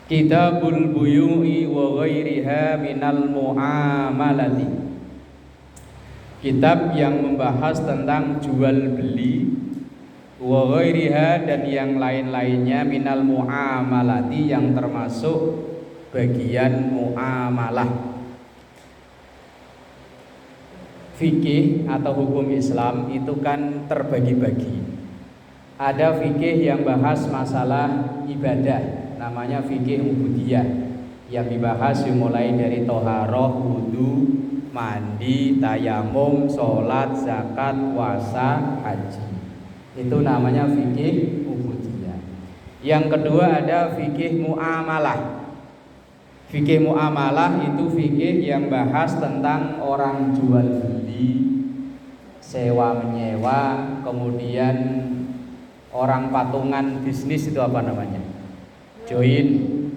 Kitabul buyu'i wa ghairiha minal mu'amalati. Kitab yang membahas tentang jual beli wa ghairiha dan yang lain-lainnya minal mu'amalati yang termasuk bagian muamalah. Fikih atau hukum Islam itu kan terbagi-bagi. Ada fikih yang bahas masalah ibadah, namanya fikih ubudiyah, yang dibahas mulai dari toharoh, wudu, mandi, tayamum, sholat, zakat, puasa, haji. Itu namanya fikih ubudiyah. Yang kedua ada fikih muamalah. Fikih muamalah itu fikih yang bahas tentang orang jual beli, sewa menyewa, kemudian orang patungan bisnis, itu apa namanya? Join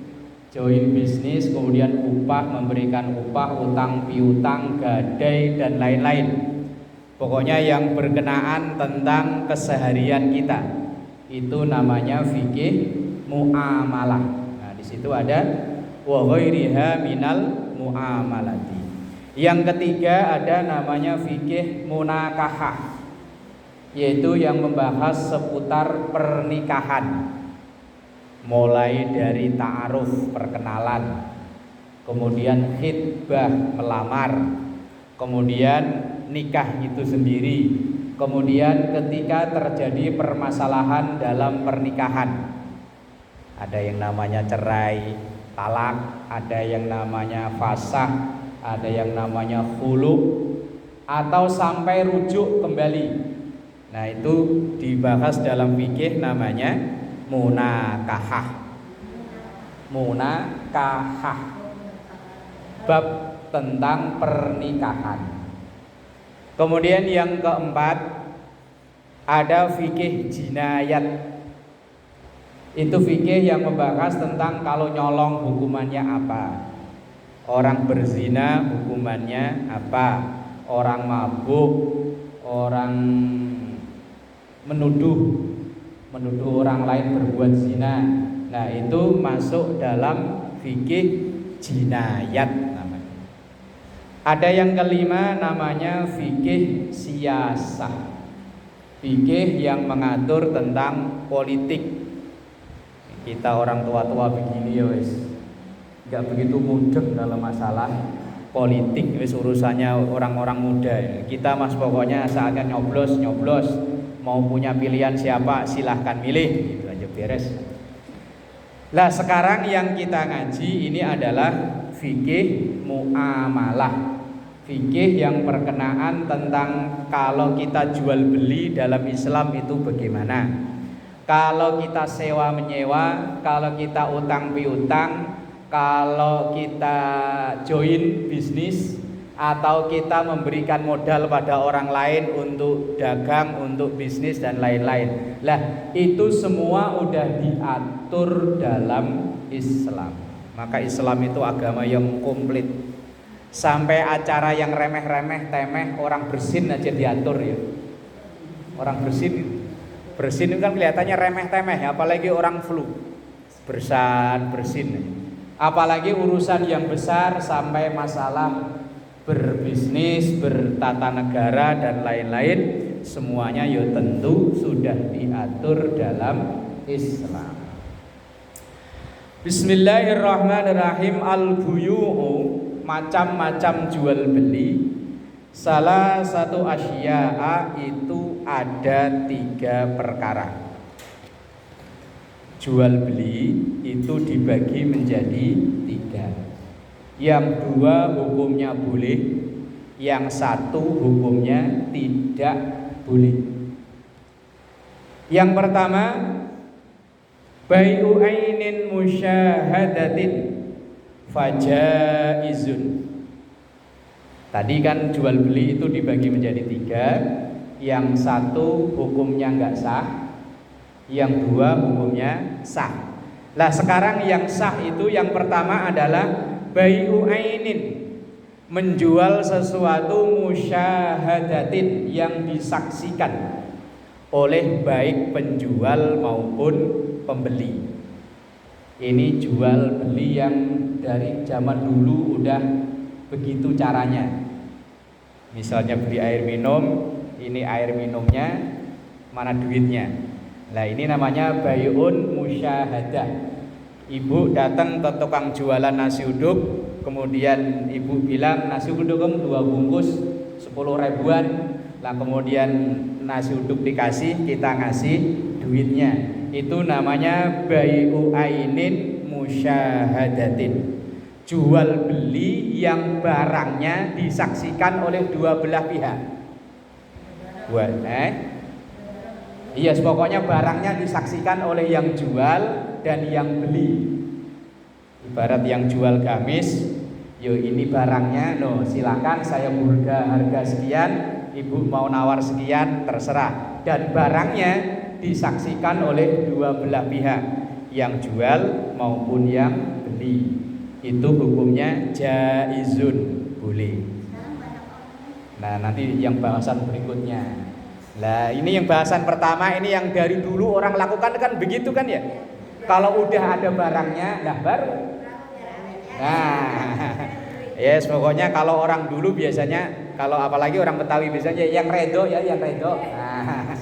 bisnis, kemudian upah, memberikan upah, utang piutang, gadai dan lain-lain. Pokoknya yang berkenaan tentang keseharian kita, itu namanya fikih muamalah. Nah, di situ ada wa ghairiha minal muamalati. Yang ketiga ada namanya fikih munakahah, yaitu yang membahas seputar pernikahan, mulai dari ta'aruf, perkenalan, kemudian khitbah, melamar, kemudian nikah itu sendiri, kemudian ketika terjadi permasalahan dalam pernikahan, ada yang namanya cerai, talak, ada yang namanya fasakh, ada yang namanya khulu, atau sampai rujuk kembali. Nah, itu dibahas dalam fikih namanya munakahah. Munakahah, bab tentang pernikahan. Kemudian yang keempat ada fikih jinayat. Itu fikih yang membahas tentang kalau nyolong hukumannya apa, orang berzina hukumannya apa, orang mabuk, orang menuduh orang lain berbuat zina. Nah, itu masuk dalam fikih jinayat namanya. Ada yang kelima namanya fikih siyasah. Fikih yang mengatur tentang politik. Kita orang tua-tua begini ya wis, enggak begitu mudeng dalam masalah politik, wis urusannya orang-orang muda. Kita mas pokoknya saatnya nyoblos, mau punya pilihan siapa silahkan milih, gitu aja beres. Lah sekarang yang kita ngaji ini adalah fikih muamalah, fikih yang berkenaan tentang kalau kita jual beli dalam Islam itu bagaimana, kalau kita sewa menyewa, kalau kita utang piutang, kalau kita join bisnis, atau kita memberikan modal pada orang lain untuk dagang, untuk bisnis dan lain-lain. Lah, itu semua udah diatur dalam Islam. Maka Islam itu agama yang komplit. Sampai acara yang remeh-remeh, temeh, orang bersin aja diatur ya. Orang bersin itu kan kelihatannya remeh-temeh, apalagi orang flu. Bersin. Apalagi urusan yang besar sampai masalah berbisnis, bertata negara dan lain-lain, semuanya ya tentu sudah diatur dalam Islam. Bismillahirrahmanirrahim. Al-buyu'u, macam-macam jual beli. Salah satu asya'a itu ada 3 perkara. Jual beli itu dibagi menjadi 3. Yang 2 hukumnya boleh, yang 1 hukumnya tidak boleh. Yang pertama, bai'u ainin musyahadatin fajaizun. Tadi kan jual beli itu dibagi menjadi 3. Yang 1 hukumnya enggak sah, yang 2 hukumnya sah. Lah sekarang yang sah itu yang pertama adalah bai'u ainin, menjual sesuatu musyahadatin, yang disaksikan oleh baik penjual maupun pembeli. Ini jual beli yang dari zaman dulu udah begitu caranya. Misalnya beli air minum, ini air minumnya, mana duitnya. Nah ini namanya bay'un musyahadah. Ibu datang ke tukang jualan nasi uduk, kemudian ibu bilang nasi uduk 2 bungkus 10 ribuan. Lah kemudian nasi uduk dikasih, kita ngasih duitnya. Itu namanya bai'u ainin musyahadatin. Jual beli yang barangnya disaksikan oleh dua belah pihak. Iya, pokoknya barangnya disaksikan oleh yang jual dan yang beli. Ibarat yang jual gamis, yo ini barangnya, no silakan saya harga sekian, ibu mau nawar sekian terserah. Dan barangnya disaksikan oleh dua belah pihak, yang jual maupun yang beli. Itu hukumnya jaizun, boleh. Nah nanti yang bahasan berikutnya. Nah ini yang bahasan pertama, ini yang dari dulu orang lakukan kan begitu kan ya. Kalau udah ada barangnya, nah baru. Nah, yes pokoknya kalau orang dulu biasanya, kalau apalagi orang Betawi biasanya yang redo ya, yang redo. Nah,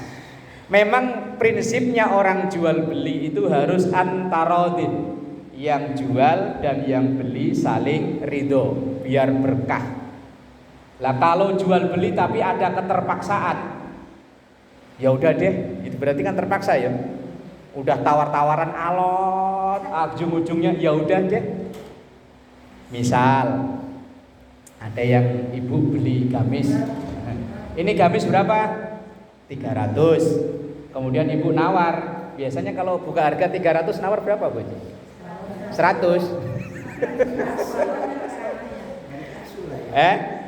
memang prinsipnya orang jual beli itu harus antarodin, yang jual dan yang beli saling ridho, biar berkah. Lah kalau jual beli tapi ada keterpaksaan, ya udah deh, itu berarti kan terpaksa ya. Udah tawar-tawaran alot, ujung-ujungnya ya udah deh. Misal ada yang ibu beli gamis, ini gamis berapa? 300. Kemudian ibu nawar, biasanya kalau buka harga 300 nawar berapa Bu? 100.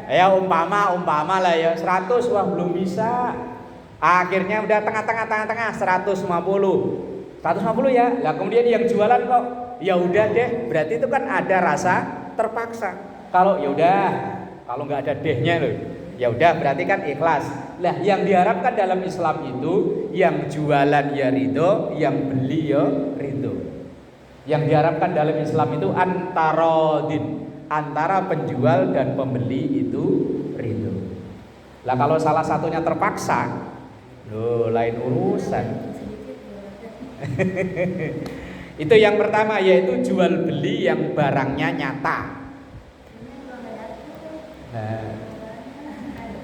Ya umpama lah ya 100, wah belum bisa. Akhirnya udah tengah 150 ya. Lah kemudian yang jualan kok ya udah deh, berarti itu kan ada rasa terpaksa. Kalau ya udah, kalau nggak ada dehnya loh, ya udah berarti kan ikhlas. Lah yang diharapkan dalam Islam itu yang jualan ya ridho, yang beli ya ridho. Yang diharapkan dalam Islam itu antarodin, antara penjual dan pembeli itu ridho. Lah kalau salah satunya terpaksa, loh lain urusan. Itu yang pertama, yaitu jual beli yang barangnya nyata.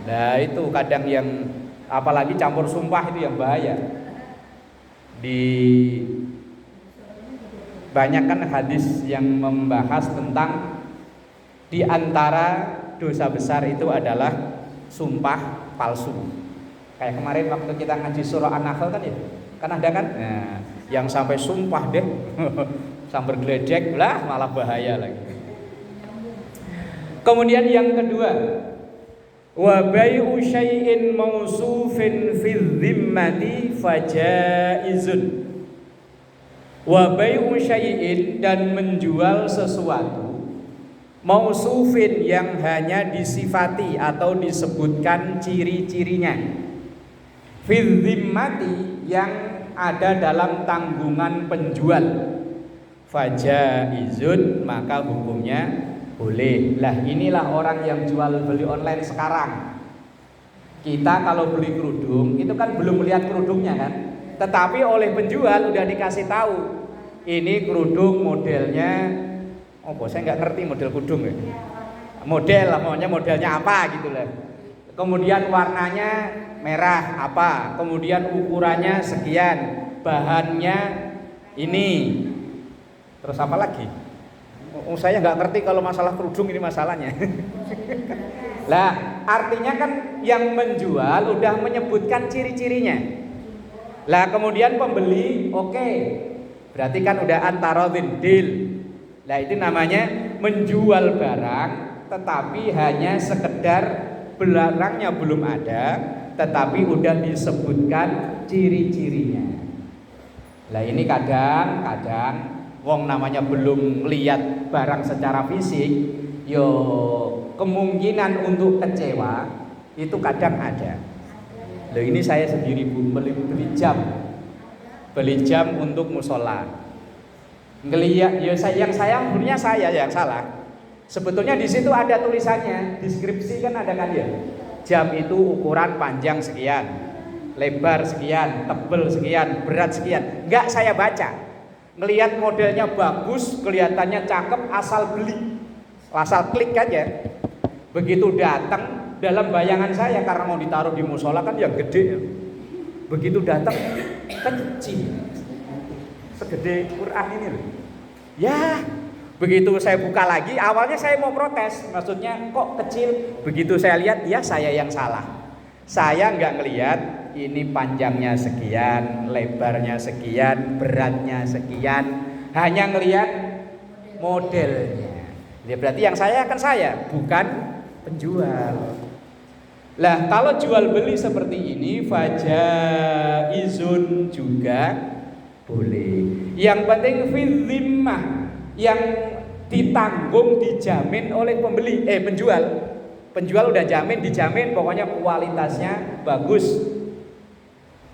Nah itu kadang yang apalagi campur sumpah itu yang bahaya. Di banyak kan hadis yang membahas tentang di antara dosa besar itu adalah sumpah palsu. Kayak kemarin waktu kita ngaji surah An-Nahl kan ya, kan ada kan? Nah, yang sampai sumpah deh, sampai geledek lah, malah bahaya lagi. Kemudian yang kedua, wa bai'u syai'in mausufin fi dhimmati fajaizun. Wa bai'u syai'in, dan menjual sesuatu mausufin yang hanya disifati atau disebutkan ciri-cirinya, fi dhimmati yang ada dalam tanggungan penjual, fajaizun, maka hukumnya boleh. Lah inilah orang yang jual beli online sekarang. Kita kalau beli kerudung itu kan belum melihat kerudungnya kan, tetapi oleh penjual udah dikasih tahu ini kerudung modelnya, saya nggak ngerti model kerudung ya. Model lah, maunya modelnya apa gitu lah. Kemudian warnanya merah apa, kemudian ukurannya sekian, bahannya ini, terus apa lagi? Saya nggak ngerti kalau masalah kerudung ini masalahnya. Lah artinya kan yang menjual udah menyebutkan ciri-cirinya. Lah kemudian pembeli oke, berarti kan udah antarodin, deal. Lah itu namanya menjual barang tetapi hanya sekedar barangnya belum ada, tetapi udah disebutkan ciri-cirinya. Lah ini kadang-kadang wong namanya belum lihat barang secara fisik, yo kemungkinan untuk kecewa itu kadang ada. Loh ini saya sendiri Bu beli jam untuk musola. Ngelihat ya yang saya sebenarnya saya yang salah. Sebetulnya di situ ada tulisannya, deskripsi kan ada kan ya. Jam itu ukuran panjang sekian, lebar sekian, tebel sekian, berat sekian. Enggak saya baca. Ngelihat modelnya bagus, kelihatannya cakep, asal beli. Asal klik aja. Begitu datang dalam bayangan saya karena mau ditaruh di musola kan yang gede. Begitu datang kecil. Segede Quran ini loh. Ya, begitu saya buka lagi, awalnya saya mau protes, maksudnya kok kecil. Begitu saya lihat, ya saya yang salah. Saya nggak ngelihat ini panjangnya sekian, lebarnya sekian, beratnya sekian, hanya ngelihat modelnya. Ya berarti yang saya kan saya, bukan penjual. Lah kalau jual beli seperti ini fajaizun juga boleh. Yang penting fidzimmah, yang ditanggung dijamin oleh penjual. Penjual udah dijamin pokoknya kualitasnya bagus.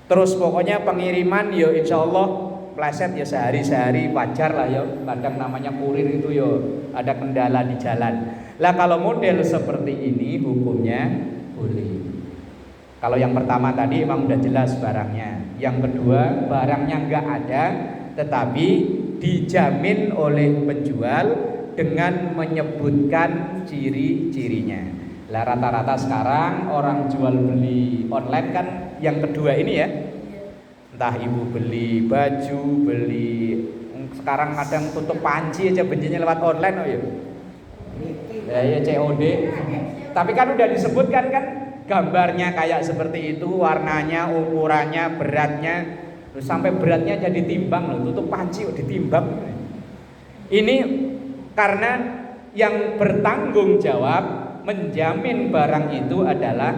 Terus pokoknya pengiriman ya insya Allah pleset ya sehari-sehari wajar lah ya. Kadang namanya kurir itu ya ada kendala di jalan. Lah kalau model seperti ini hukumnya boleh. Kalau yang pertama tadi emang udah jelas barangnya. Yang kedua barangnya nggak ada, tetapi dijamin oleh penjual dengan menyebutkan ciri-cirinya. Lah rata-rata sekarang orang jual beli online kan yang kedua ini ya. Entah ibu beli baju, beli sekarang kadang tutup panci aja bencinya lewat online oh ya. Ya COD. Tapi kan udah disebutkan kan gambarnya kayak seperti itu, warnanya, ukurannya, beratnya, terus sampai beratnya jadi timbang loh, tutup panci ditimbang. Ini karena yang bertanggung jawab menjamin barang itu adalah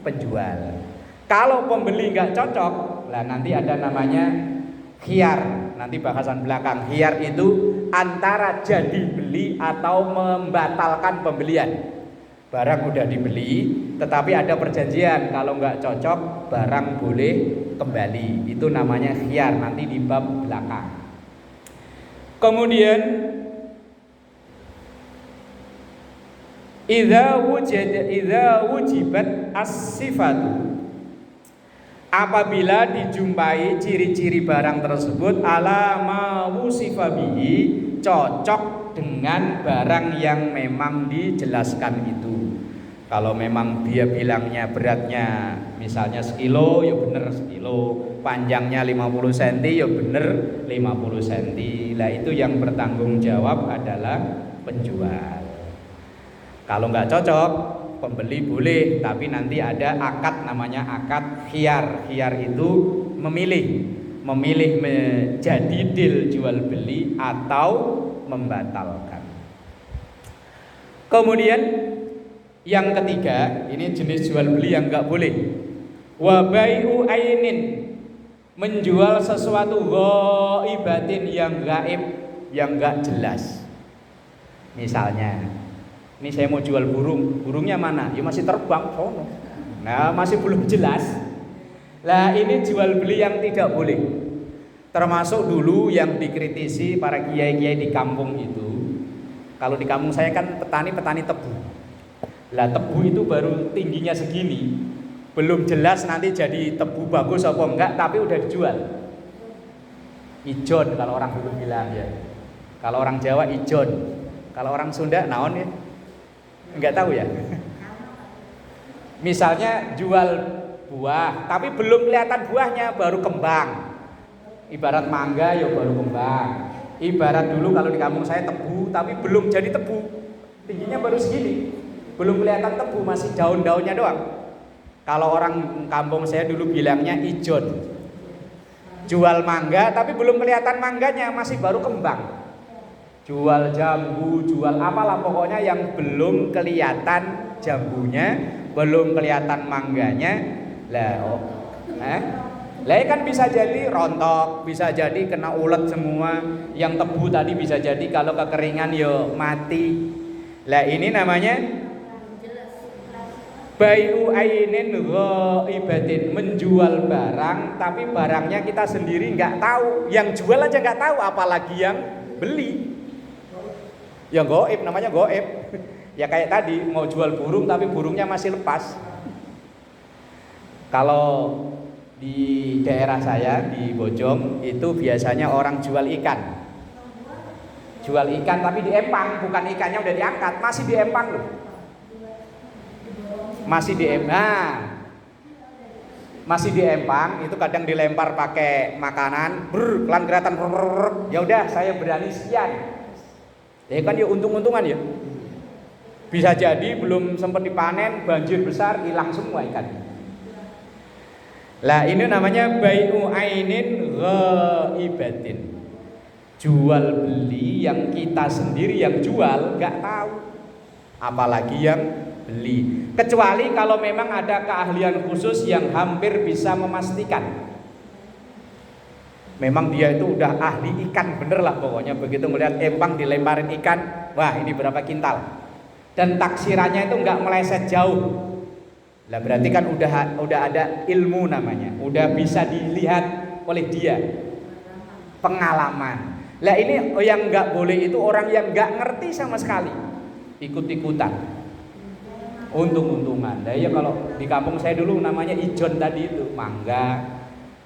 penjual. Kalau pembeli nggak cocok, lah nanti ada namanya khiyar. Nanti bahasan belakang, khiyar itu antara jadi beli atau membatalkan pembelian. Barang udah dibeli, tetapi ada perjanjian kalau nggak cocok barang boleh kembali. Itu namanya khiyar, nanti di bab belakang. Kemudian idza wujibat as-sifatu, apabila dijumpai ciri-ciri barang tersebut ala ma wusifa bihi, cocok dengan barang yang memang dijelaskan itu. Kalau memang dia bilangnya beratnya misalnya sekilo, ya bener sekilo. Panjangnya 50 cm, ya bener 50 cm. Lah itu yang bertanggung jawab adalah penjual. Kalau nggak cocok, pembeli boleh, tapi nanti ada akad namanya akad khiyar. Khiyar itu memilih menjadi deal jual beli atau membatalkan. Kemudian yang ketiga, ini jenis jual beli yang enggak boleh. Wa bai'u ainin, menjual sesuatu ghaibatin yang gaib, yang enggak jelas. Misalnya, ini saya mau jual burung, burungnya mana? Ya masih terbang sono. Nah, masih belum jelas. Lah ini jual beli yang tidak boleh. Termasuk dulu yang dikritisi para kiai-kiai di kampung itu. Kalau di kampung saya kan petani tebu. Lah tebu itu baru tingginya segini, belum jelas nanti jadi tebu bagus apa enggak, tapi udah dijual. Ijon kalau orang dulu bilang ya. Kalau orang Jawa ijon, kalau orang Sunda naon ya? Enggak tahu ya. Misalnya jual buah, tapi belum kelihatan buahnya, baru kembang. Ibarat mangga ya baru kembang. Ibarat dulu kalau di kampung saya tebu, tapi belum jadi tebu, tingginya baru segini. Belum kelihatan tebu, masih daun-daunnya doang. Kalau orang kampung saya dulu bilangnya ijon. Jual mangga tapi belum kelihatan mangganya, masih baru kembang. Jual jambu, jual apalah pokoknya yang belum kelihatan jambunya, belum kelihatan mangganya. Lah kan bisa jadi rontok, bisa jadi kena ulet semua. Yang tebu tadi bisa jadi kalau kekeringan ya mati. Lah ini namanya bai'u ainin ghaibatin, menjual barang tapi barangnya kita sendiri nggak tahu, yang jual aja nggak tahu, apalagi yang beli. Ya goib, namanya goib. Ya kayak tadi mau jual burung tapi burungnya masih lepas. Kalau di daerah saya di Bojong itu biasanya orang jual ikan. Jual ikan tapi diempang, bukan ikannya udah diangkat, masih diempang loh. Masih diempang. Masih diempang, itu kadang dilempar pakai makanan, kelan kelihatan, ya udah saya berani sekian. Ya kan ya untung-untungan ya. Bisa jadi belum sempat dipanen, banjir besar, hilang semua ikan. Lah ini namanya bai'u ainin ghaibatin. Jual beli yang kita sendiri yang jual nggak tahu, apalagi yang beli. Kecuali kalau memang ada keahlian khusus yang hampir bisa memastikan. Memang dia itu udah ahli ikan bener lah pokoknya, begitu melihat empang dilemparin ikan, wah ini berapa kintal. Dan taksirannya itu nggak meleset jauh. Lah berarti kan udah ada ilmu namanya, udah bisa dilihat oleh dia, pengalaman. Lah ini yang nggak boleh itu orang yang nggak ngerti sama sekali, ikut-ikutan, untung-untungan. Nah ya kalau di kampung saya dulu namanya ijon tadi itu mangga,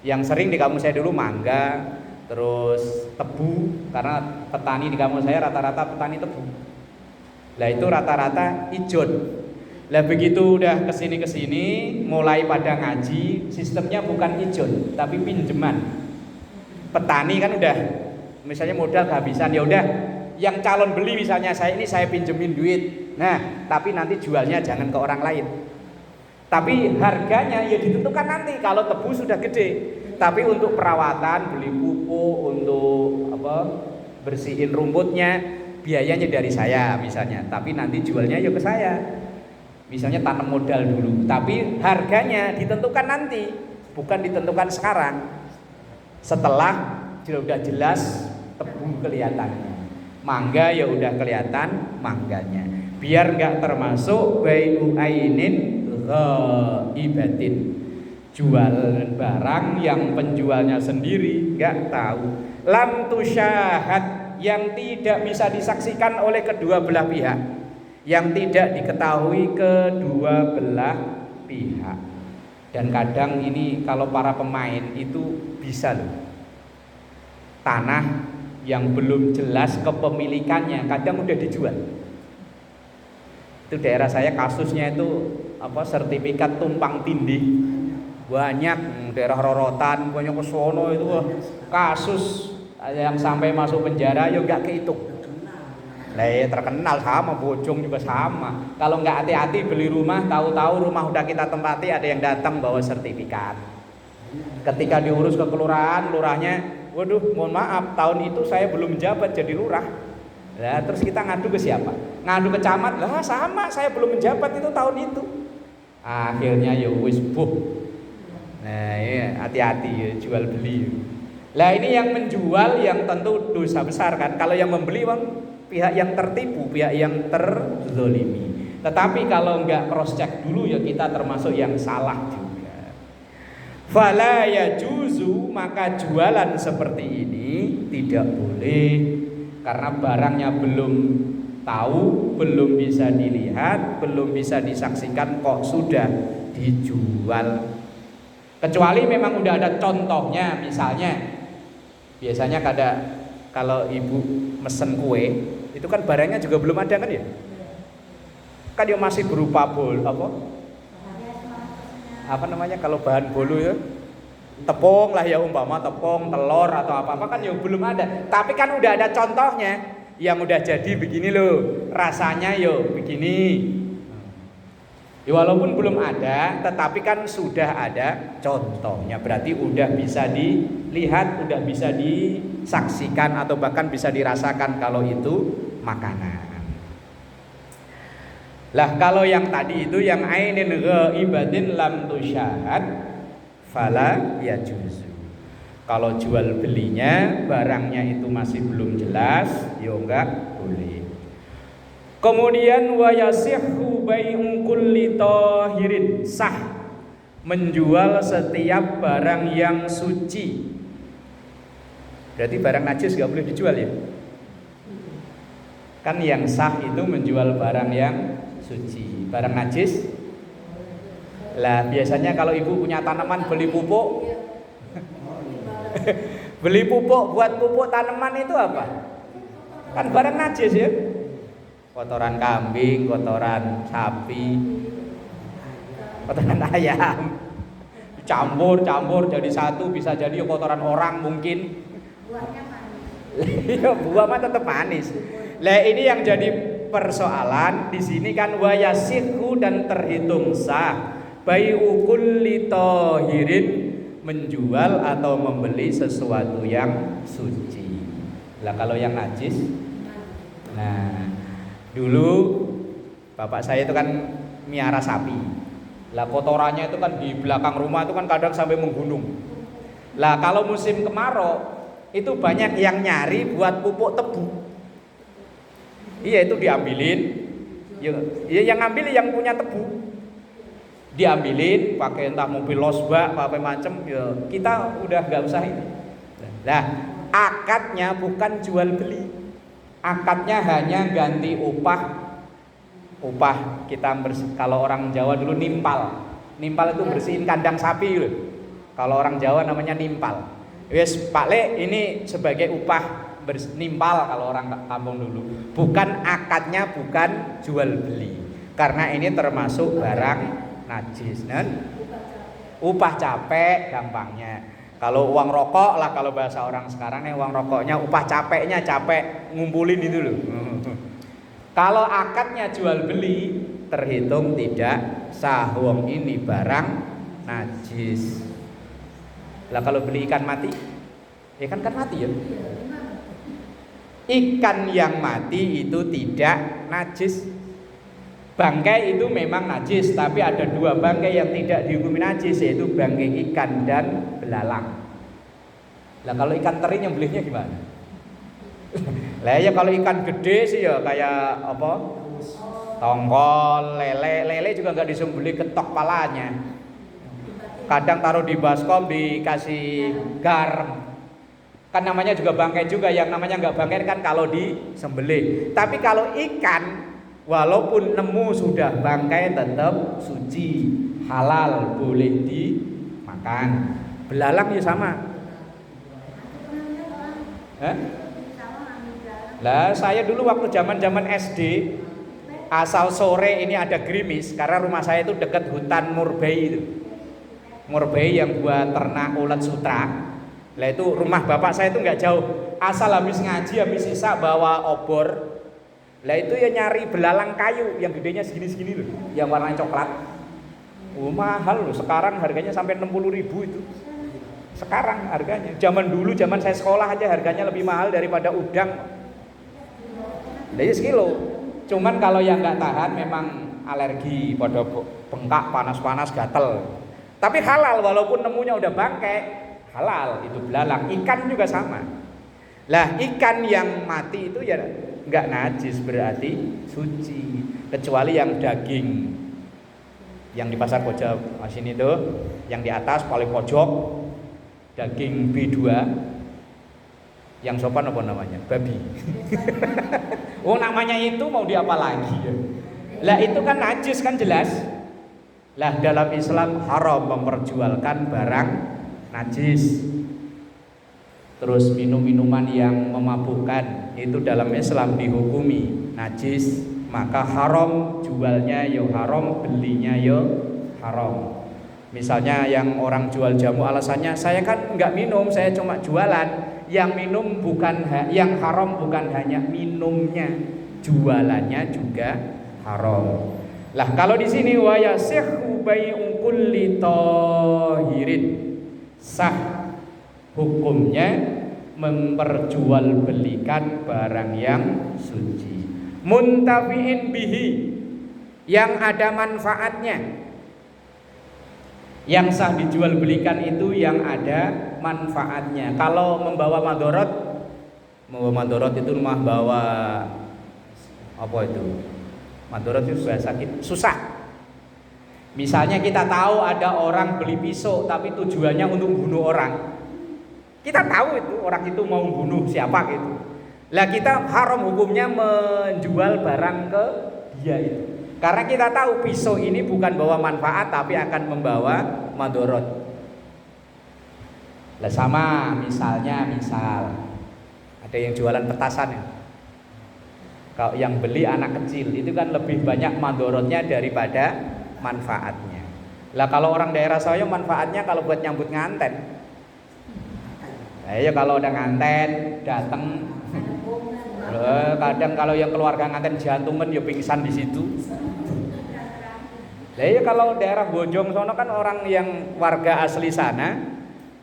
yang sering di kampung saya dulu mangga, terus tebu, karena petani di kampung saya rata-rata petani tebu. Lah itu rata-rata ijon. Lah begitu udah kesini mulai pada ngaji, sistemnya bukan ijon tapi pinjeman. Petani kan udah misalnya modal kehabisan, ya udah yang calon beli misalnya saya pinjemin duit. Nah, tapi nanti jualnya jangan ke orang lain. Tapi harganya ya ditentukan nanti kalau tebu sudah gede. Tapi untuk perawatan, beli pupuk, untuk bersihin rumputnya, biayanya dari saya misalnya. Tapi nanti jualnya ya ke saya. Misalnya tanam modal dulu, tapi harganya ditentukan nanti, bukan ditentukan sekarang. Setelah sudah jelas tebu kelihatannya, mangga ya udah kelihatan mangganya, biar nggak termasuk bai'u ainin ghaibatin, jual barang yang penjualnya sendiri nggak tahu. Lam tusyahad, yang tidak bisa disaksikan oleh kedua belah pihak, yang tidak diketahui kedua belah pihak. Dan kadang ini kalau para pemain itu bisa loh, tanah yang belum jelas kepemilikannya kadang udah dijual. Itu daerah saya kasusnya itu sertifikat tumpang tindih banyak, daerah Rorotan banyak kesono itu kasus yang sampai masuk penjara ya nggak kehitung. Lah terkenal sama, Bojong juga sama. Kalau nggak hati-hati beli rumah, tahu-tahu rumah udah kita tempati ada yang datang bawa sertifikat. Ketika diurus ke kelurahan, lurahnya, waduh mohon maaf tahun itu saya belum menjabat jadi lurah. Lah terus kita ngadu ke siapa? Ngadu ke camat. Lah sama, saya belum menjabat itu tahun itu. Akhirnya ya wis buh. Nah iya, hati-hati ya, jual beli. Lah ini yang menjual yang tentu dosa besar kan. Kalau yang membeli pihak yang tertipu, pihak yang terzolimi. Tetapi kalau nggak cross check dulu ya kita termasuk yang salah juga. Fala yajuzu, maka jualan seperti ini tidak boleh karena barangnya belum tahu, belum bisa dilihat, belum bisa disaksikan kok sudah dijual. Kecuali memang udah ada contohnya, misalnya biasanya kalau ibu mesen kue itu kan barangnya juga belum ada kan ya? Kan dia masih berupa apa namanya kalau bahan bolu ya? Tepung lah ya, umpama tepung, telur atau apa-apa kan ya belum ada. Tapi kan udah ada contohnya yang udah jadi begini loh, rasanya yo begini. Ya, walaupun belum ada, tetapi kan sudah ada contohnya. Berarti udah bisa dilihat, udah bisa disaksikan atau bahkan bisa dirasakan kalau itu makanan. Lah kalau yang tadi itu yang ainin ghaibatin lam tusyahad fala yajuzu. Kalau jual belinya barangnya itu masih belum jelas, ya enggak boleh. Kemudian wa yasihhu bai'u kulli tahirin, sah menjual setiap barang yang suci. Berarti barang najis enggak boleh dijual ya? Kan yang sah itu menjual barang yang suci. Barang najis. Lah biasanya kalau ibu punya tanaman beli pupuk beli pupuk buat pupuk tanaman itu apa? Kan barang najis ya. Kotoran kambing, kotoran sapi, kotoran ayam. Campur jadi satu, bisa jadi kotoran orang mungkin. Buahnya manis. Iya, buah mah tetap manis. Lah ini yang jadi persoalan di sini kan wayasihu dan terhitung sah. Bai'u kulli tahirin, menjual atau membeli sesuatu yang suci. Lah kalau yang najis, nah dulu bapak saya itu kan miara sapi. Lah kotorannya itu kan di belakang rumah itu kan kadang sampai menggunung. Lah kalau musim kemarau itu banyak yang nyari buat pupuk tebu. Iya itu diambilin. Ya yang ngambil yang punya tebu. Diambilin pakai entah mobil losbak apa macam ya kita udah nggak usah ini. Nah akadnya bukan jual beli, akadnya hanya ganti upah kita kalau orang Jawa dulu nimpal itu bersihin kandang sapi loh. Kalau orang Jawa namanya nimpal. Wes Pak Le ini sebagai upah nimpal kalau orang kampung dulu. Bukan akadnya bukan jual beli karena ini termasuk barang najis dan upah capek gampangnya. Kalau uang rokok lah kalau bahasa orang sekarang nih uang rokoknya upah capeknya capek ngumpulin itu loh. Kalau akadnya jual beli terhitung tidak sah, wong ini barang najis. Lah kalau beli ikan mati, ikan kan mati ya. Ikan yang mati itu tidak najis. Bangkai itu memang najis, tapi ada dua bangkai yang tidak dihukumi najis, yaitu bangkai ikan dan belalang. Lah kalau ikan teri nyembelihnya gimana? Lah ya kalau ikan gede sih ya kayak apa? Tongkol, lele juga nggak disembelih, ketok palanya. Kadang taruh di baskom dikasih garam. Kan namanya juga bangkai juga, yang namanya nggak bangkai kan kalau disembelih. Tapi kalau ikan walaupun nemu sudah bangkai tetap suci, halal, boleh dimakan. Belalang ya sama. Lah saya dulu waktu zaman SD asal sore ini ada gerimis karena rumah saya itu dekat hutan murbei itu. Murbei yang buat ternak ulat sutra. Lah itu rumah bapak saya itu nggak jauh. Asal habis ngaji habis isya bawa obor. Lah itu ya nyari belalang kayu yang gedenya segini-segini loh, yang warnanya coklat. Mahal loh, sekarang harganya sampai 60.000 itu. Sekarang harganya. Zaman dulu zaman saya sekolah aja harganya lebih mahal daripada udang. Lah ya sekilo. Cuman kalau yang nggak tahan memang alergi pada bengkak, panas-panas, gatel. Tapi halal walaupun nemunya udah bangkai, halal itu belalang. Ikan juga sama. Lah ikan yang mati itu ya nggak najis berarti suci, kecuali yang daging yang di pasar pojok sini tuh, yang di atas paling pojok daging B2 yang sopan apa namanya? Babi. Oh namanya itu mau diapa lagi ya? Lah itu kan najis kan jelas. Lah dalam Islam haram memperjualkan barang najis. Terus minum-minuman yang memabukkan itu dalam Islam dihukumi najis, maka haram jualnya yo haram, belinya yo haram. Misalnya yang orang jual jamu alasannya saya kan nggak minum, saya cuma jualan. Yang minum bukan yang haram bukan hanya minumnya, jualannya juga haram. Lah kalau di sini wa yasihhu bai'u kulli tahirin, sah hukumnya memperjualbelikan barang yang suci, muntafi'in bihi, yang ada manfaatnya. Yang sah dijual belikan itu yang ada manfaatnya. Kalau membawa madorot itu membawa apa itu? Madorot itu sakit, susah. Misalnya kita tahu ada orang beli pisau tapi tujuannya untuk bunuh orang. Kita tahu itu orang itu mau bunuh siapa gitu. Lah kita haram hukumnya menjual barang ke dia itu. Karena kita tahu pisau ini bukan bawa manfaat tapi akan membawa madorot. Lah sama misal ada yang jualan petasan ya. Kalau yang beli anak kecil itu kan lebih banyak madorotnya daripada manfaatnya. Lah kalau orang daerah saya manfaatnya kalau buat nyambut nganten. Nah, ya kalau udah nganten datang, kadang kalau yang keluarga nganten jantungan ya pingsan di situ. Lah ya kalau daerah Bojong sono kan orang yang warga asli sana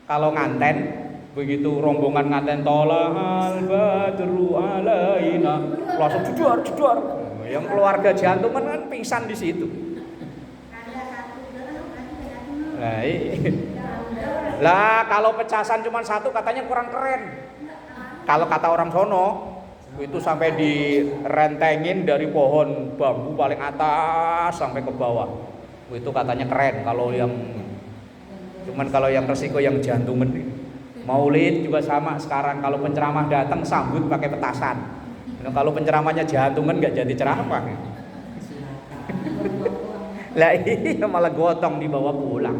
kalau nganten begitu rombongan nganten tolahal badru alaina langsung jedor. Yang keluarga jantungan kan pingsan di situ. Lah kalau pecasan cuma satu katanya kurang keren. Kalau kata orang sono itu sampai direntengin dari pohon bambu paling atas sampai ke bawah. Itu katanya keren. Kalau yang resiko yang jantungan. Maulid juga sama sekarang kalau penceramah datang sambut pakai petasan. Kalau penceramahnya jantungan nggak jadi ceramah. Lah iya malah gotong dibawa pulang.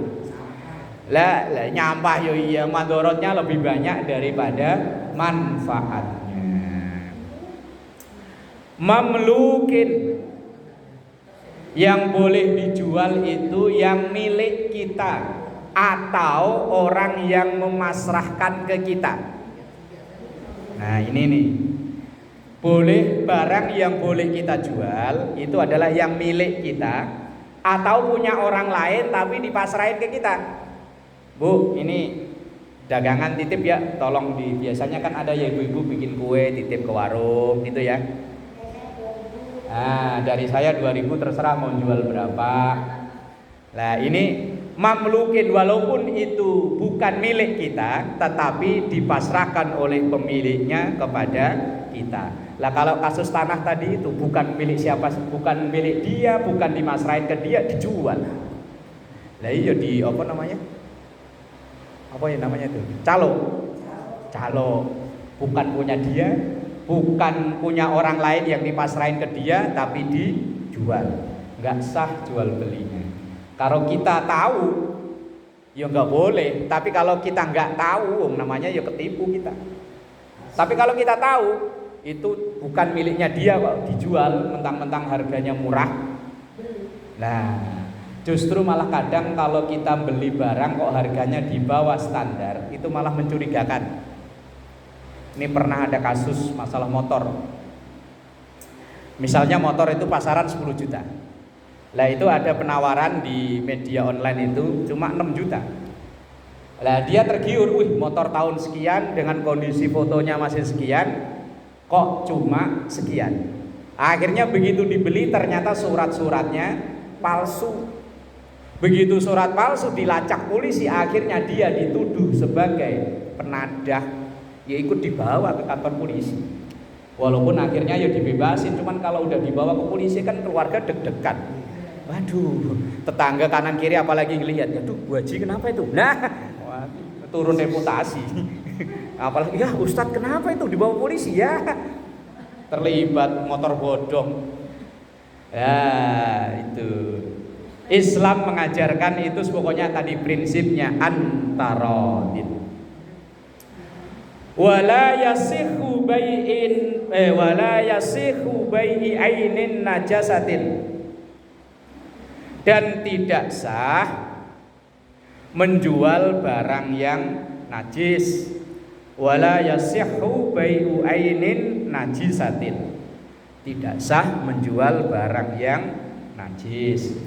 Lah nyampah yo iya madorotnya lebih banyak daripada manfaatnya. Mamlukin yang boleh dijual itu yang milik kita atau orang yang memasrahkan ke kita. Nah ini nih, boleh barang yang boleh kita jual itu adalah yang milik kita atau punya orang lain tapi dipasrahin ke kita. Bu, ini dagangan titip ya, tolong biasanya kan ada ya ibu-ibu bikin kue titip ke warung gitu ya. Nah dari saya 2.000 terserah mau jual berapa. Nah ini mamlukin walaupun itu bukan milik kita tetapi dipasrahkan oleh pemiliknya kepada kita. Lah kalau kasus tanah tadi itu bukan milik siapa, bukan milik dia, bukan dimasrahin ke dia, dijual. Lah iya di apa namanya? Apa ya namanya itu? Calo. Bukan punya dia, bukan punya orang lain yang dipasrahin ke dia tapi dijual. Enggak sah jual belinya. Kalau kita tahu ya nggak boleh, tapi kalau kita nggak tahu namanya ya ketipu kita. Tapi kalau kita tahu itu bukan miliknya dia kok dijual mentang-mentang harganya murah. Nah justru malah kadang kalau kita beli barang kok harganya di bawah standar itu malah mencurigakan. Ini pernah ada kasus masalah motor. Misalnya motor itu pasaran 10 juta. Lah itu ada penawaran di media online itu cuma 6 juta. Lah dia tergiur, motor tahun sekian dengan kondisi fotonya masih sekian, kok cuma sekian. Akhirnya begitu dibeli ternyata surat-suratnya palsu. Begitu surat palsu dilacak polisi, akhirnya dia dituduh sebagai penadah, ya ikut dibawa ke kantor polisi. Walaupun akhirnya ya dibebasin, cuman kalau udah dibawa ke polisi kan keluarga deg-degan. Waduh, tetangga kanan kiri apalagi ngelihat, aduh Bu Haji kenapa itu? Nah, turun reputasi. Apalagi ya Ustadz kenapa itu dibawa polisi ya? Terlibat motor bodong. Ya itu. Islam mengajarkan itu pokoknya tadi prinsipnya antarodin. Wala yasihu bai'i ainin najasatin. Dan tidak sah menjual barang yang najis. Wala yasihu bai'u ainin najisatin. Tidak sah menjual barang yang najis.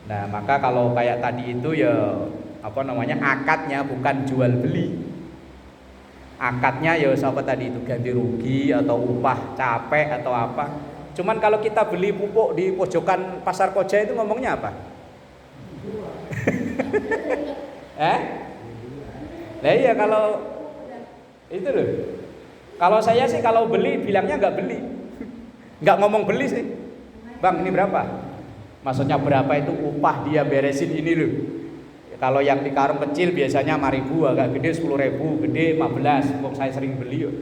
Nah maka kalau kayak tadi itu ya akadnya bukan jual beli. Akadnya ya siapa tadi itu ganti rugi atau upah capek atau apa. Cuman kalau kita beli pupuk di pojokan pasar Koja itu ngomongnya apa? Nah iya kalau itu loh. Kalau saya sih kalau beli bilangnya nggak beli, nggak ngomong beli sih. Bang ini berapa? Maksudnya berapa itu upah dia beresin ini loh. Kalau yang di karung kecil biasanya 5.000, agak gede 10.000, gede 15. Kok saya sering beli yuk.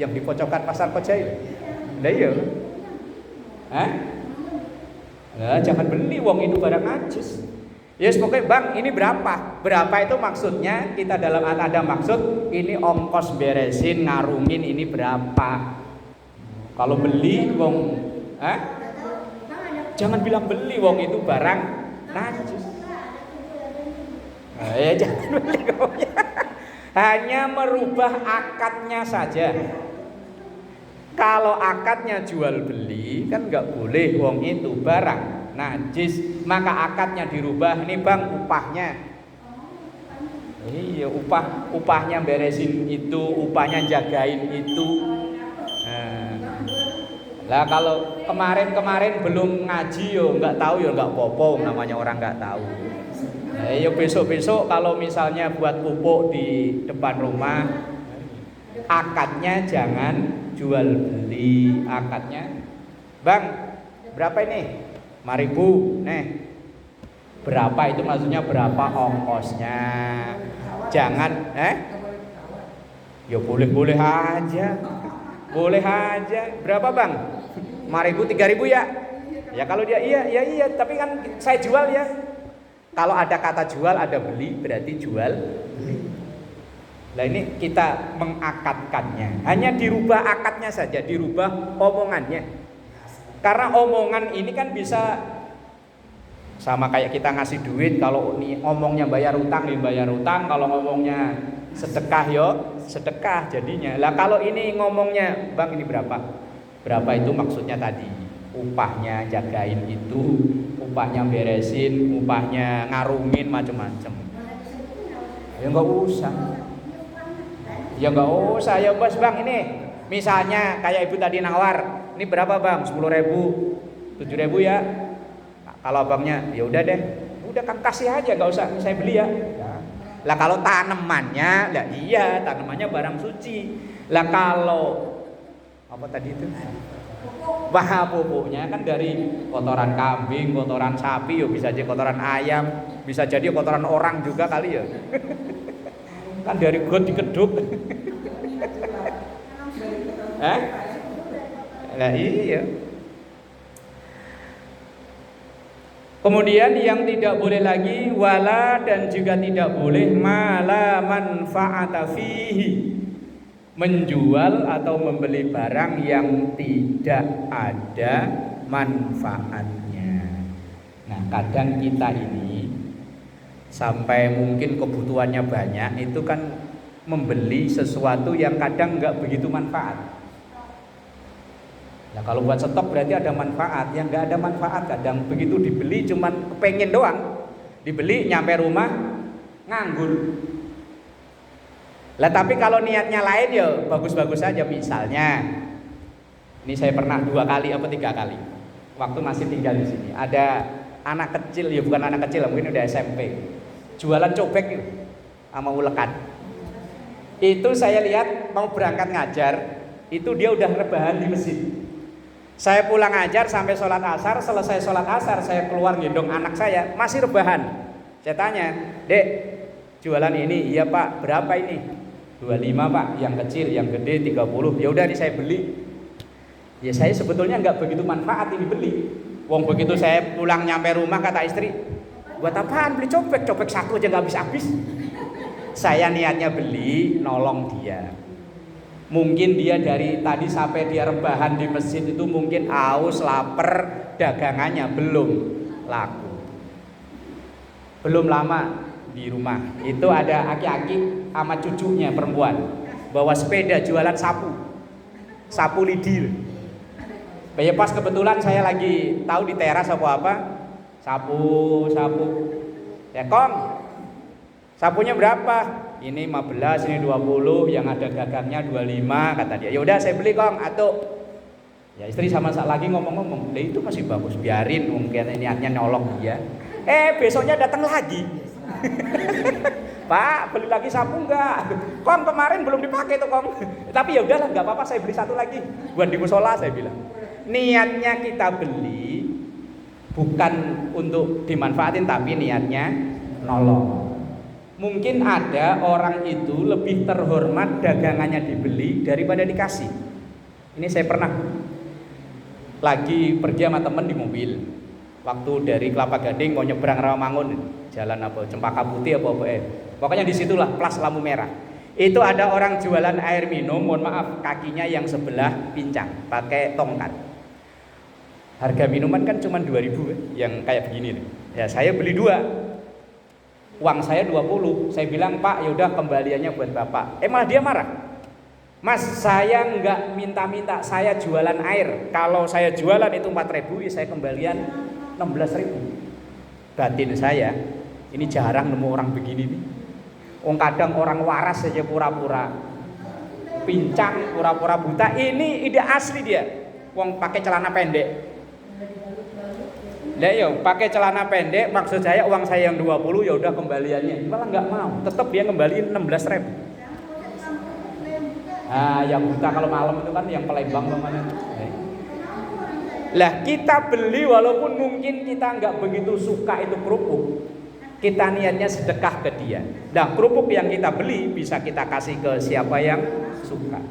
yang di pojokan pasar Koja itu. Lah iya. Hah? Nah, jangan beli, wong itu barang najis. Yes, pokoknya bang ini berapa? Berapa itu maksudnya kita dalam ada maksud ini ongkos beresin ngarungin ini berapa? Kalau beli wong, jangan bilang beli wong itu barang najis. Nah, ya jangan beli wongnya. Hanya merubah akadnya saja. Kalau akadnya jual beli kan nggak boleh wong itu barang najis, maka akadnya dirubah. Nih bang upahnya, iya upahnya beresin itu, upahnya jagain itu. Lah kalau kemarin belum ngaji yo nggak tahu yo nggak popo, namanya orang nggak tahu. Yo besok kalau misalnya buat pupuk di depan rumah, akadnya jangan jual beli, akadnya bang berapa ini 5.000 nih, berapa itu maksudnya berapa ongkosnya, jangan ya boleh aja, boleh aja. Berapa bang? 5.000, 3.000 ya? Ya kalau dia iya tapi kan saya jual ya. Kalau ada kata jual ada beli berarti jual beli. Nah ini kita mengakadkannya, hanya dirubah akadnya saja, dirubah omongannya. Karena omongan ini kan bisa sama kayak kita ngasih duit, kalau ini ngomongnya bayar utang ya bayar utang, kalau ngomongnya sedekah yo sedekah jadinya. Lah kalau ini ngomongnya bang ini berapa? Berapa itu maksudnya tadi upahnya jagain itu, upahnya beresin, upahnya ngarungin macam-macam. Ya enggak usah. Ya enggak usah ya bos bang ini. Misalnya kayak ibu tadi nawar, ini berapa bang? 10.000, 7.000 ya. Nah, kalau abangnya ya udah deh, udah kan kasih aja, nggak usah saya beli ya. Lah kalau tanamannya, lah iya tanamannya barang suci. Lah kalau apa tadi itu? Wah pupuknya kan dari kotoran kambing, kotoran sapi, ya bisa jadi kotoran ayam, bisa jadi kotoran orang juga kali ya. Kan dari got dikeduk. Nah iya. Kemudian yang tidak boleh lagi wala, dan juga tidak boleh mala manfaata fihi, menjual atau membeli barang yang tidak ada manfaatnya. Nah kadang kita ini sampai mungkin kebutuhannya banyak, itu kan membeli sesuatu yang kadang nggak begitu manfaat. Nah kalau buat stok berarti ada manfaat, yang nggak ada manfaat kadang begitu dibeli cuman kepengen doang, dibeli nyampe rumah nganggur. Lah tapi kalau niatnya lain ya bagus-bagus saja. Misalnya ini saya pernah 2 kali apa 3 kali waktu masih tinggal di sini, ada anak kecil, ya bukan anak kecil, mungkin udah SMP, jualan cobek itu sama ulekan. Itu saya lihat mau berangkat ngajar, itu dia udah rebahan di masjid. Saya pulang ngajar sampai sholat asar, selesai sholat asar saya keluar gendong anak saya, masih rebahan. Saya tanya, dek jualan ini? Iya pak. Berapa ini? 25 pak, yang kecil, yang gede 30. Ya udah nih saya beli. Ya saya sebetulnya nggak begitu manfaat ini beli. Wong begitu saya pulang nyampe rumah kata istri, buat apaan beli cobek? Cobek satu aja nggak habis-habis. Saya niatnya beli nolong dia. Mungkin dia dari tadi sampai dia rebahan di masjid itu mungkin haus, lapar, dagangannya belum laku. Belum lama di rumah itu ada aki-aki sama cucunya perempuan bawa sepeda jualan sapu lidi. Ya pas kebetulan saya lagi tahu di teras apa sapu. Ya kong, sapunya berapa? Ini 15, ini 20, yang ada gagangnya 25 kata dia. Ya udah saya beli kong, atuh. Ya istri sama lagi ngomong-ngomong, itu masih bagus, biarin mungkin niatnya nolong dia. Besoknya datang lagi. Pak, beli lagi sapu enggak? Kong kemarin belum dipakai tuh kong. Tapi ya udahlah, enggak apa-apa, saya beli satu lagi buat di musola, saya bilang. Niatnya kita beli bukan untuk dimanfaatin, tapi niatnya nolong. Mungkin ada orang itu lebih terhormat dagangannya dibeli daripada dikasih. Ini saya pernah lagi pergi sama temen di mobil. Waktu dari Kelapa Gading mau nyebrang Rawamangun, jalan apa Cempaka Putih apa pokoknya disitulah plas lampu merah. Itu ada orang jualan air minum, mohon maaf kakinya yang sebelah pincang, pakai tongkat. Harga minuman kan cuma 2.000 yang kayak begini nih. Ya saya beli 2. Uang saya 20. Saya bilang, "Pak, yaudah kembaliannya buat Bapak." Malah dia marah. "Mas, saya nggak minta-minta, saya jualan air. Kalau saya jualan itu 4.000, ya saya kembalian 16.000. Batin saya, ini jarang nemu orang begini nih. Kadang orang waras saja pura-pura pincang, pura-pura buta. Ini ide asli dia. Pakai celana pendek. Nah, pakai celana pendek, maksud saya uang saya yang 20, ya udah kembaliannya. Malah nggak mau, tetap dia kembaliin 16.000. Yang buta kalau malam itu kan yang Palembang mana. Lah kita beli walaupun mungkin kita nggak begitu suka itu kerupuk, kita niatnya sedekah ke dia. Nah kerupuk yang kita beli bisa kita kasih ke siapa yang suka.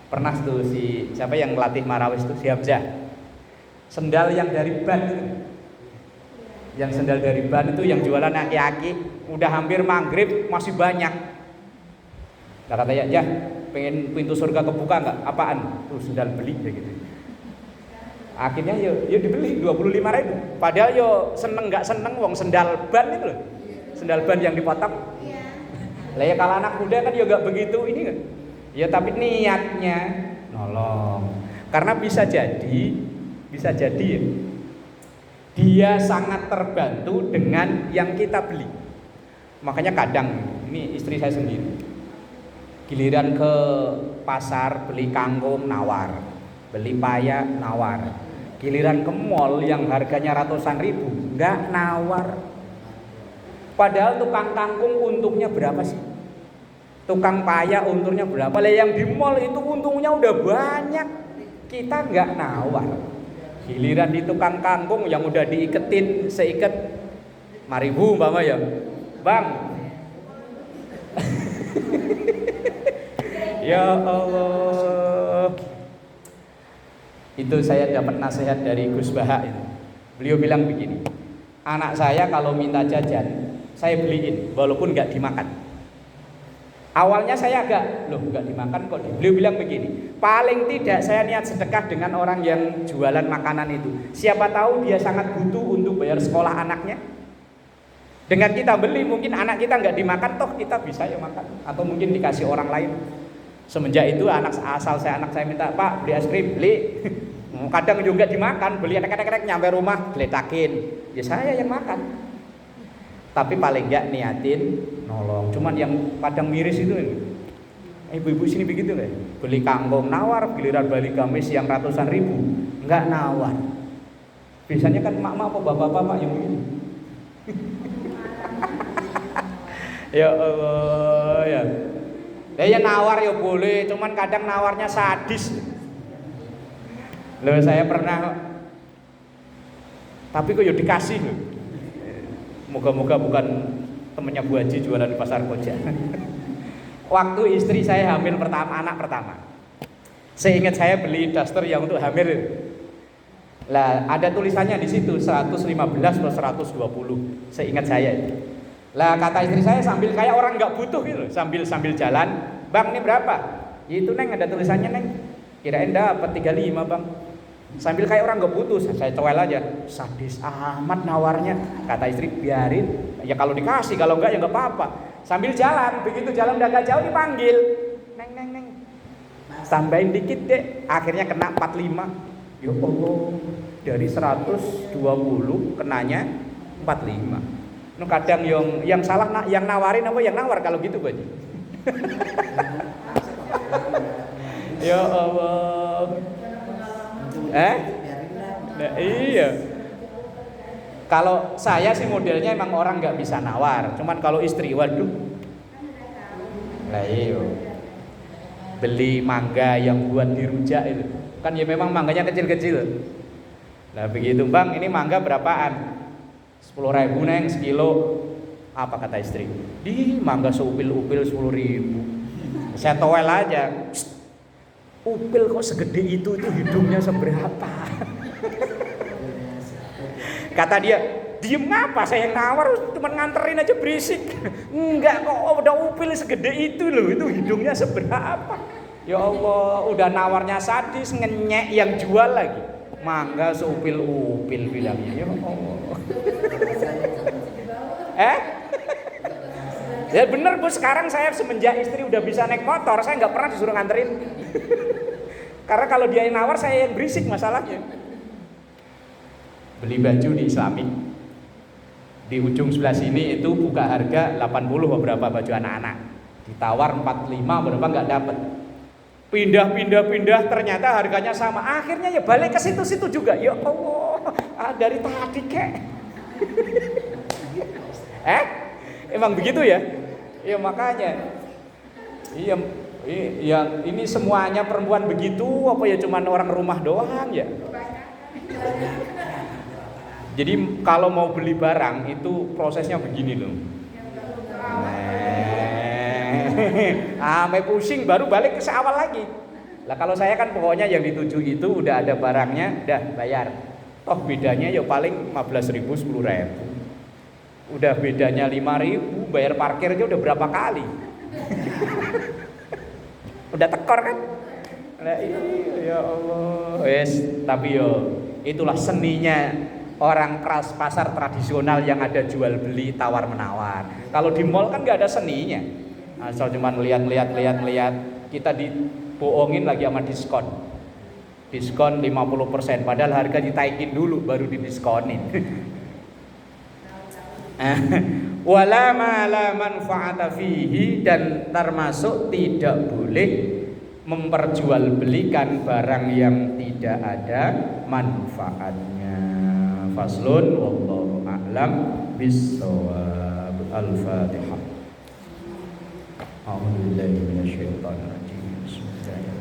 Pernah tuh siapa yang melatih Marawis tuh, si Hamzah. Sendal yang dari ban itu. Yang sendal dari ban itu yang jualan aki-aki, udah hampir maghrib masih banyak. Nah katanya, "Ya, pengen pintu surga kebuka nggak?" "Apaan?" "Tuh sendal beli," kayak gitu. Akhirnya yo dibeli 25.000. Padahal yo seneng nggak seneng wong sendal ban itu loh. Sendal ban yang dipotong. Lah ya kalau anak muda kan yo nggak begitu ini kan. Ya tapi niatnya nolong. Karena bisa jadi ya, dia sangat terbantu dengan yang kita beli. Makanya kadang ini istri saya sendiri, giliran ke pasar beli kangkung nawar, beli paya nawar, giliran ke mall yang harganya ratusan ribu nggak nawar. Padahal tukang kangkung untungnya berapa sih? Tukang paya untungnya berapa? Lah yang di mall itu untungnya udah banyak, kita nggak nawar. Giliran di tukang kangkung yang udah diiketin seikat 5.000 umpama ya, "Bang." Ya Allah. Itu saya dapat nasihat dari Gus Baha itu. Beliau bilang begini, "Anak saya kalau minta jajan, saya beliin walaupun nggak dimakan." Awalnya saya nggak dimakan kok. Beliau bilang begini, "Paling tidak saya niat sedekah dengan orang yang jualan makanan itu. Siapa tahu dia sangat butuh untuk bayar sekolah anaknya. Dengan kita beli mungkin anak kita nggak dimakan, toh kita bisa ya makan. Atau mungkin dikasih orang lain." Semenjak itu anak saya minta, "Pak, beli es krim," beli. Kadang juga dimakan, beli enek-enek nyampe rumah geletakin. Ya saya yang makan. Tapi paling enggak niatin nolong. Cuman yang padang miris itu ibu-ibu sini begitu kan, beli kangkung nawar, giliran beli gamis yang ratusan ribu enggak nawar. Biasanya kan mak-mak apa bapak-bapak yang begini. Ya Allah ya. Ya nawar ya boleh, cuman kadang nawarnya sadis. Loh saya pernah, tapi kok ya dikasih loh. Moga-moga bukan temennya Bu Haji jualan di pasar Koja. Waktu istri saya hamil anak pertama, seingat saya beli daster yang untuk hamil. Lah ada tulisannya di situ 115 plus 120, seingat saya. Lah kata istri saya sambil kayak orang nggak butuh gitu, sambil jalan, "Bang, ini berapa?" "Itu Neng, ada tulisannya Neng." "Kirain dapat 35 Bang." Sambil kayak orang nggak butuh, saya cowel aja. Sadis amat nawarnya. Kata istri, "Biarin, ya kalau dikasih, kalau enggak ya nggak apa-apa." Sambil jalan, begitu jalan udah agak jauh dipanggil, Neng, tambahin dikit deh. Akhirnya kena 45. Ya Allah, dari 120 kenanya 45. Nah, kadang yang salah yang nawarin apa yang nawar kalau gitu Pak. Ya Allah. Nah, iya. Kalau saya sih modelnya emang orang nggak bisa nawar. Cuman kalau istri, waduh. Lah iya. Beli mangga yang buat dirujak itu. Kan ya memang mangganya kecil-kecil. Nah begitu, "Bang, ini mangga berapaan?" 10.000 Neng sekilo. Apa kata istri? Di mangga seupil-upil 10.000. Saya towel aja. Upil kok segede itu hidungnya seberapa? Kata dia, diem apa, saya yang nawar, cuma nganterin aja berisik. Enggak kok, udah upil segede itu loh, itu hidungnya seberapa? Ya Allah, udah nawarnya sadis, ngenyek yang jual lagi. Mangga seupil-upil bilangnya. Ya Allah. Ya bener Bu, sekarang saya semenjak istri udah bisa naik motor, saya nggak pernah disuruh nganterin. Karena kalau dia yang nawar, saya yang berisik masalahnya. Beli baju di Islamic, di ujung sebelah sini itu buka harga 80 beberapa baju anak-anak, ditawar 45 berapa nggak dapet. Pindah ternyata harganya sama. Akhirnya ya balik ke situ-situ juga. Ya Allah, dari tadi kek. Emang begitu ya? Ya makanya. Iya, ini semuanya perempuan begitu apa ya cuman orang rumah doang ya? Jadi kalau mau beli barang itu prosesnya begini loh. Sampai pusing baru balik ke awal lagi. Lah kalau saya kan pokoknya yang dituju itu udah ada barangnya, udah bayar. Toh bedanya ya paling 15.000 10.000. Udah bedanya 5.000, bayar parkir aja udah berapa kali. Udah tekor kan? Nah, ya Allah. Wes, tapi yo itulah seninya orang keras pasar tradisional yang ada jual beli tawar menawar. Kalau di mall kan nggak ada seninya. Asal cuma lihat, kita dibohongin lagi sama diskon. Diskon 50%, padahal harga ditaikin dulu baru didiskonin. Wala ma la manfaata fihi, dan termasuk tidak boleh memperjualbelikan barang yang tidak ada manfaatnya. Faslun wallahu a'lam bis-shawab. Al-Fatihah. A'udzu billahi minasyaitonir rajim. Bismillahirrahmanirrahim.